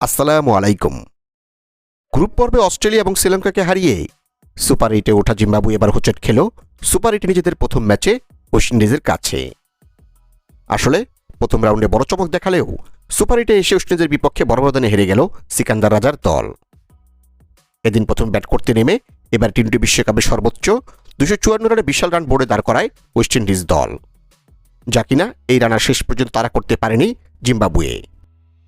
আসসালামু আলাইকুম। গ্রুপ পর্বে অস্ট্রেলিয়া এবং শ্রীলঙ্কাকে হারিয়ে সুপার এইটে ওঠা জিম্বাবুয়ে এবার হোঁচট খেল সুপার এইটে নিজেদের প্রথম ম্যাচে ওয়েস্ট ইন্ডিজের কাছে। আসলে প্রথম রাউন্ডে বড় চমক দেখালেও সুপার এইটে এসে ওয়েস্ট ইন্ডিজের বিপক্ষে বড় ব্যবধানে হেরে গেল সিকান্দার রাজার দল। এদিন প্রথম ব্যাট করতে নেমে এবার টি-টোয়েন্টি বিশ্বকাপে সর্বোচ্চ 254 রানে বিশাল রান বোর্ডে দাঁড় করায় ওয়েস্ট ইন্ডিজ দল, যা কিনা এই রানার শেষ পর্যন্ত তারা করতে পারেনি জিম্বাবুয়ে।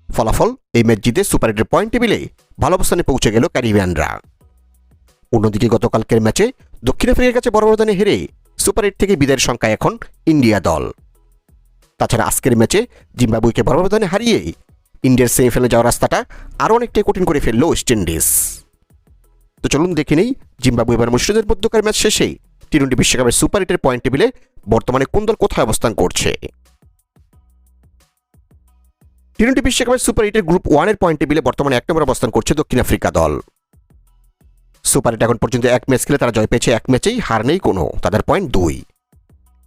ফলাফল এই ম্যাচ জিতে সুপার এইটের পয়েন্ট টেবিলে ভালো অবস্থানে পৌঁছে গেল ক্যারিবিয়ানরা। অন্যদিকে গতকালকের ম্যাচে দক্ষিণ আফ্রিকার কাছে বড় ব্যবধানে হেরে সুপার এইট থেকে বিদায়ের সংখ্যায় এখন ইন্ডিয়া দল। তাছাড়া আজকের ম্যাচে জিম্বাবুয়েকে বড় ব্যবধানে হারিয়ে ইন্ডিয়ার সেমিফাইনালে যাওয়ার রাস্তাটা আরও অনেকটাই কঠিন করে ফেলল ওয়েস্ট ইন্ডিজ। তো চলুন দেখে নেই জিম্বাবুয়ে এবার মুশফিকদের মধ্যকার ম্যাচ শেষে টি-টোয়েন্টি বিশ্বকাপের সুপার এইটের পয়েন্ট টেবিলে বর্তমানে কোন দল কোথায় অবস্থান করছে। টি-টোয়েন্টি বিশ্বকাপের সুপার এইটের গ্রুপ 1-এর পয়েন্ট টেবিলে বর্তমানে 1 নম্বরে অবস্থান করছে দক্ষিণ আফ্রিকা দল। সুপার এইট এখন পর্যন্ত এক ম্যাচ খেলে তারা জয় পেয়েছে এক ম্যাচেই, হার নেই কোনো, তাদের পয়েন্ট 2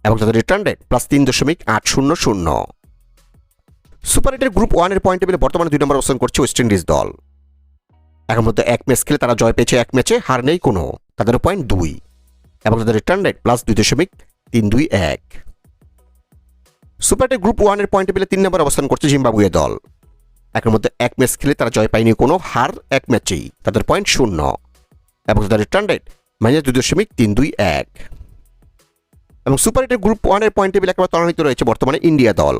এবং তাদের রিটার্ন রেট +3.800। সুপার এইটের গ্রুপ 1-এর পয়েন্ট টেবিলে বর্তমানে 2 নম্বরে অবস্থান করছে ওয়েস্ট ইন্ডিজ দল। এখন পর্যন্ত এক ম্যাচ খেলে তারা জয় পেয়েছে এক ম্যাচে, হার নেই কোনো, তাদের পয়েন্ট 2 এবং তাদের রিটার্ন রেট +2.321। সুপার এইটের গ্রুপ 1-এর পয়েন্ট টেবিলে 3 নম্বরে অবস্থান করছে জিম্বাবুয়ে দল। একের মধ্যে এক ম্যাচ খেলে তারা জয় পায়নি কোনো, হার এক ম্যাচেই, তাদের পয়েন্ট 0 এবং তাদের রিটার্ন রেট -2.321। এবং সুপার এইটের গ্রুপ 1-এর পয়েন্ট টেবিল একেবারে ত্বরান্বিত রয়েছে বর্তমানে ইন্ডিয়া দল।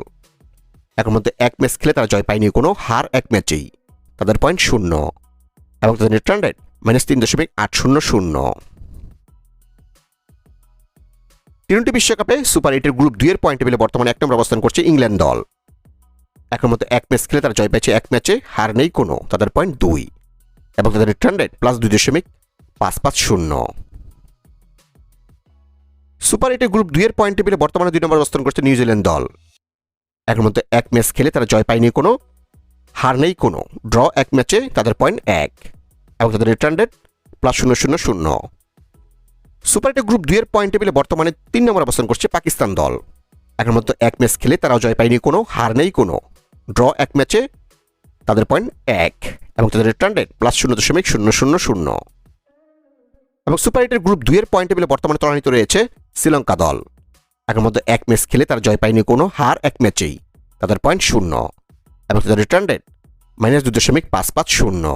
একের মধ্যে এক ম্যাচ খেলে তারা জয় পায়নি কোনো, হার এক ম্যাচেই, তাদের পয়েন্ট 0 এবং তাদের রিটার্ন রেট -3.800। টি-টোয়েন্টি বিশ্বকাপে সুপার এইটের গ্রুপ 2-এর পয়েন্ট টেবিলে বর্তমানে 1 নম্বরে অবস্থান করছে ইংল্যান্ড দল। একের মধ্যে এক ম্যাচ খেলে তারা জয় পেয়েছে এক ম্যাচে, হার নেই কোনো, তাদের পয়েন্ট 2 এবং তাদের রিটার্ন রেট +2.550। সুপার এইটের গ্রুপ 2-এর পয়েন্ট টেবিলে বর্তমানে 2 নম্বরে অবস্থান করছে নিউজিল্যান্ড দল। একের মধ্যে এক ম্যাচ খেলে তারা জয় পায়নি কোনো, হার নেই কোনো, ড্র এক ম্যাচে, তাদের পয়েন্ট 1 এবং তাদের রিটার্ন রেট +0.00। সুপার এইটের গ্রুপ 2-এর পয়েন্ট টেবিলে বর্তমানে 3 নম্বরে অবস্থান করছে পাকিস্তান দল। একের মধ্যে এক ম্যাচ খেলে তারাও জয় পায়নি কোনো, হার নেই কোনো, ড্র এক ম্যাচে, তাদের পয়েন্ট 1 এবং তাদের রিটার্ন রেট +0.000। এবং সুপার এইটের গ্রুপ 2-এর পয়েন্ট টেবিলে বর্তমানে ত্বরান্বিত রয়েছে শ্রীলঙ্কা দল। একের মধ্যে এক ম্যাচ খেলে তারা জয় পায়নি কোনো, হার এক ম্যাচেই, তাদের পয়েন্ট 0 এবং তাদের রিটার্ন রেট -2.550।